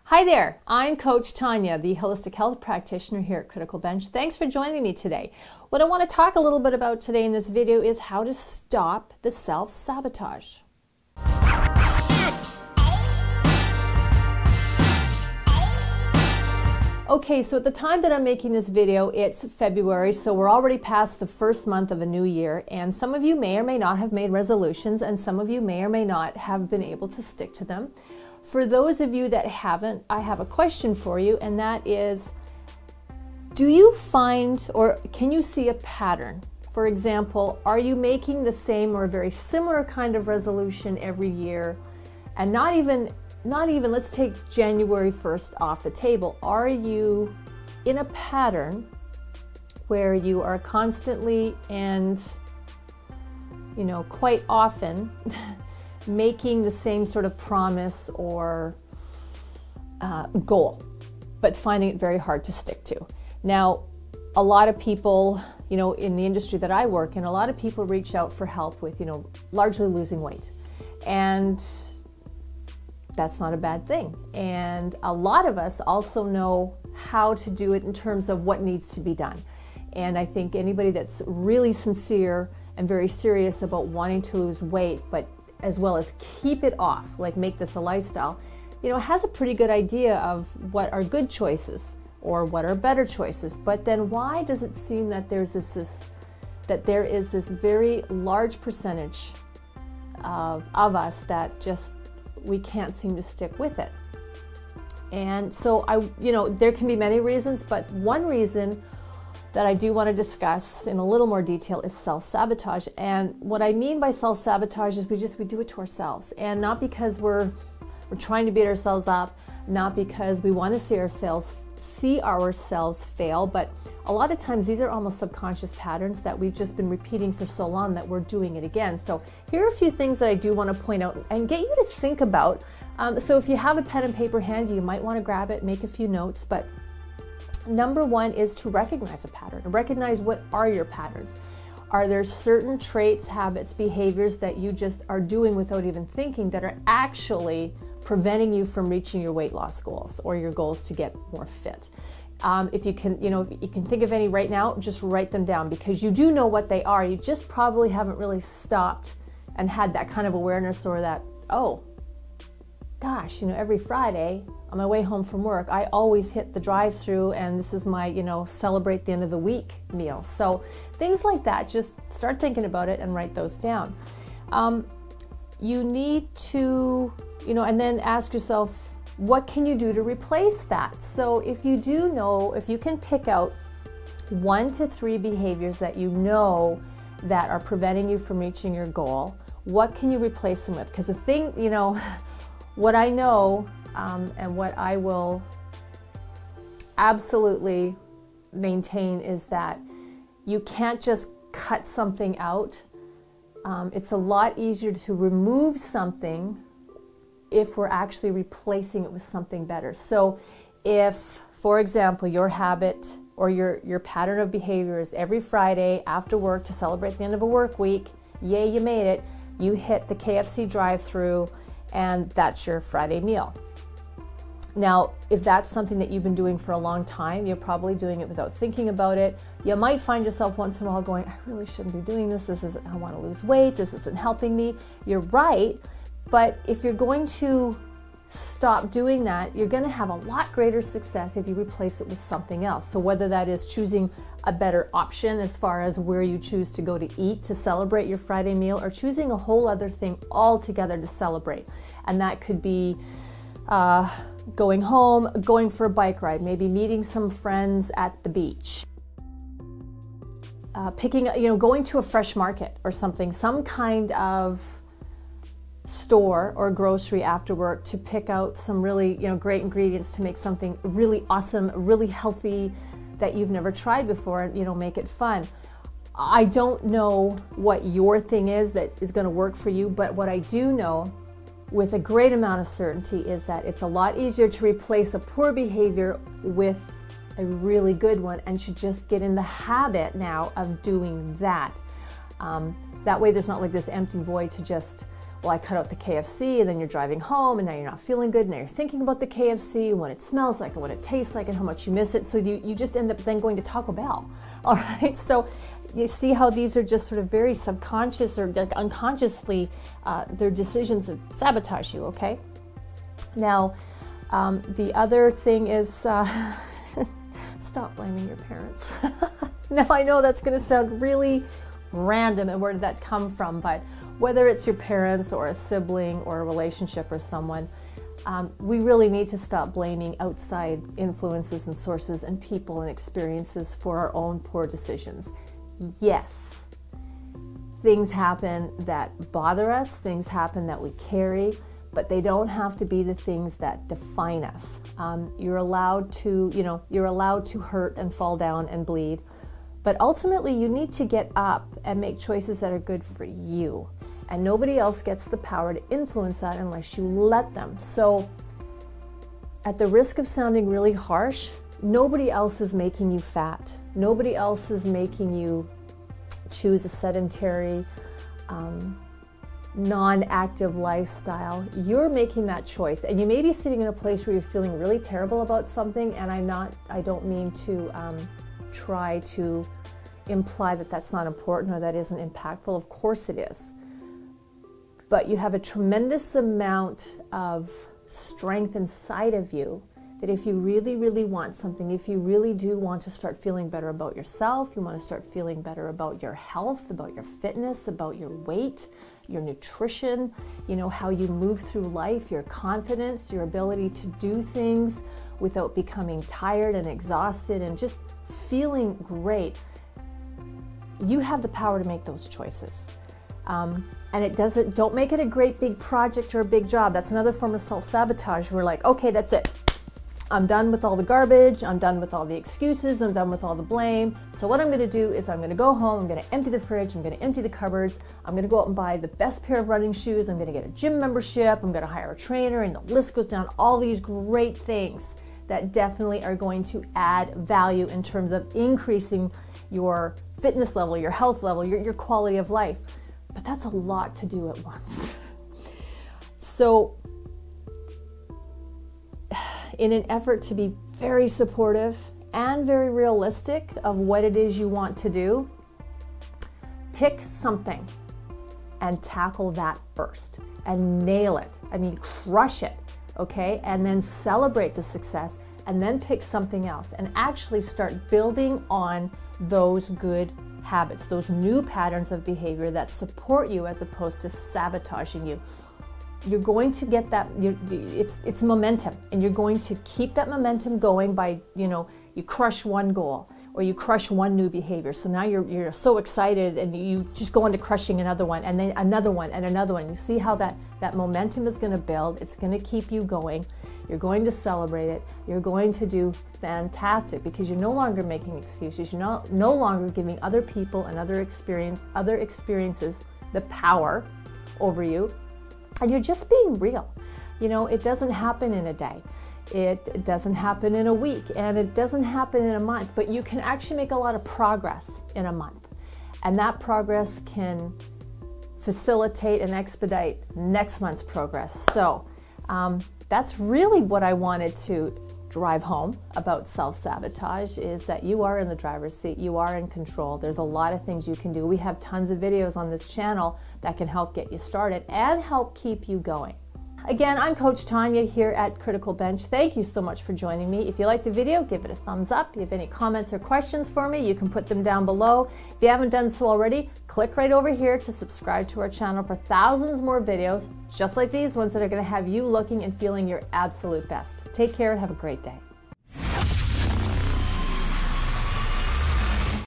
Hi there, I'm Coach Tanya, the Holistic Health Practitioner here at Critical Bench. Thanks for joining me today. What I want to talk a little bit about today in this video is how to stop the self-sabotage. Okay, so at the time that I'm making this video, it's February, so we're already past the first month of a new year, and some of you may or may not have made resolutions, and some of you may or may not have been able to stick to them. For those of you that haven't, I have a question for you, and that is, do you find or can you see a pattern? For example, are you making the same or very similar kind of resolution every year? And not even, let's take January 1st off the table. Are you in a pattern where you are constantly and, quite often making the same sort of promise or goal, but finding it very hard to stick to? Now, a lot of people, in the industry that I work in, a lot of people reach out for help with, largely losing weight. And that's not a bad thing. And a lot of us also know how to do it in terms of what needs to be done. And I think anybody that's really sincere and very serious about wanting to lose weight, but as well as keep it off, like make this a lifestyle, has a pretty good idea of what are good choices or what are better choices. But then why does it seem that there is this very large percentage of us that just we can't seem to stick with it? And so there can be many reasons, but one reason that I do want to discuss in a little more detail is self-sabotage. And what I mean by self-sabotage is we do it to ourselves, and not because we're trying to beat ourselves up, not because we want to see ourselves fail, but a lot of times these are almost subconscious patterns that we've just been repeating for so long that we're doing it again. So here are a few things that I do want to point out and get you to think about. So if you have a pen and paper handy, you might want to grab it, make a few notes. But number one is to recognize a pattern. Recognize what are your patterns. Are there certain traits, habits, behaviors that you just are doing without even thinking that are actually preventing you from reaching your weight loss goals or your goals to get more fit? If you can, if you can think of any right now, just write them down, because you do know what they are. You just probably haven't really stopped and had that kind of awareness, or that, oh gosh, every Friday on my way home from work, I always hit the drive-through, and this is my, celebrate the end of the week meal. So things like that, just start thinking about it and write those down. You need to, and then ask yourself, what can you do to replace that? So if you can pick out 1 to 3 behaviors that that are preventing you from reaching your goal, what can you replace them with? Because the thing, what I know, and what I will absolutely maintain, is that you can't just cut something out. It's a lot easier to remove something if we're actually replacing it with something better. So if, for example, your habit or your pattern of behavior is every Friday after work to celebrate the end of a work week, yay, you made it, you hit the KFC drive-through, and that's your Friday meal. Now, if that's something that you've been doing for a long time, you're probably doing it without thinking about it. You might find yourself once in a while going, I really shouldn't be doing this. I want to lose weight. This isn't helping me. You're right. But if you're going to stop doing that, you're going to have a lot greater success if you replace it with something else. So whether that is choosing a better option as far as where you choose to go to eat to celebrate your Friday meal, or choosing a whole other thing altogether to celebrate. And that could be going home, going for a bike ride, maybe meeting some friends at the beach, going to a fresh market or something, some kind of store or grocery after work to pick out some really, great ingredients to make something really awesome, really healthy that you've never tried before, and, make it fun. I don't know what your thing is that is going to work for you, but what I do know with a great amount of certainty is that it's a lot easier to replace a poor behavior with a really good one, and should just get in the habit now of doing that. That way there's not like this empty void to just well, I cut out the KFC, and then you're driving home and now you're not feeling good. Now you're thinking about the KFC and what it smells like and what it tastes like and how much you miss it. So you just end up then going to Taco Bell. All right. So you see how these are just sort of very subconscious or like unconsciously, they're decisions that sabotage you. Okay. Now, the other thing is stop blaming your parents. Now I know that's going to sound really random, and where did that come from? But whether it's your parents or a sibling or a relationship or someone, we really need to stop blaming outside influences and sources and people and experiences for our own poor decisions. Yes, things happen that bother us, things happen that we carry, but they don't have to be the things that define us. You're allowed to, you're allowed to hurt and fall down and bleed, but ultimately you need to get up and make choices that are good for you. And nobody else gets the power to influence that unless you let them. So at the risk of sounding really harsh, nobody else is making you fat. Nobody else is making you choose a sedentary, non-active lifestyle. You're making that choice. And you may be sitting in a place where you're feeling really terrible about something, and I don't mean to try to imply that that's not important or that isn't impactful. Of course it is. But you have a tremendous amount of strength inside of you that if you really, really want something, if you really do want to start feeling better about yourself, you want to start feeling better about your health, about your fitness, about your weight, your nutrition, how you move through life, your confidence, your ability to do things without becoming tired and exhausted and just feeling great, you have the power to make those choices. And don't make it a great big project or a big job. That's another form of self-sabotage. We're like, okay, that's it. I'm done with all the garbage. I'm done with all the excuses. I'm done with all the blame. So what I'm going to do is I'm going to go home. I'm going to empty the fridge. I'm going to empty the cupboards. I'm going to go out and buy the best pair of running shoes. I'm going to get a gym membership. I'm going to hire a trainer, and the list goes down. All these great things that definitely are going to add value in terms of increasing your fitness level, your health level, your quality of life. But that's a lot to do at once. So in an effort to be very supportive and very realistic of what it is you want to do, pick something and tackle that first and nail it. I mean, crush it, okay? And then celebrate the success, and then pick something else and actually start building on those good habits, those new patterns of behavior that support you as opposed to sabotaging you. You're going to get that, it's momentum, and you're going to keep that momentum going by, you crush one goal or you crush one new behavior. So now you're so excited and you just go into crushing another one and then another one and another one. You see how that momentum is going to build. It's going to keep you going. You're going to celebrate it. You're going to do fantastic because you're no longer making excuses. You're no longer giving other people and other experiences the power over you. And you're just being real. It doesn't happen in a day. It doesn't happen in a week, and it doesn't happen in a month, but you can actually make a lot of progress in a month. And that progress can facilitate and expedite next month's progress. So that's really what I wanted to drive home about self-sabotage, is that you are in the driver's seat, you are in control. There's a lot of things you can do. We have tons of videos on this channel that can help get you started and help keep you going. Again, I'm Coach Tanya here at Critical Bench. Thank you so much for joining me. If you liked the video, give it a thumbs up. If you have any comments or questions for me, you can put them down below. If you haven't done so already, click right over here to subscribe to our channel for thousands more videos, just like these ones, that are going to have you looking and feeling your absolute best. Take care and have a great day.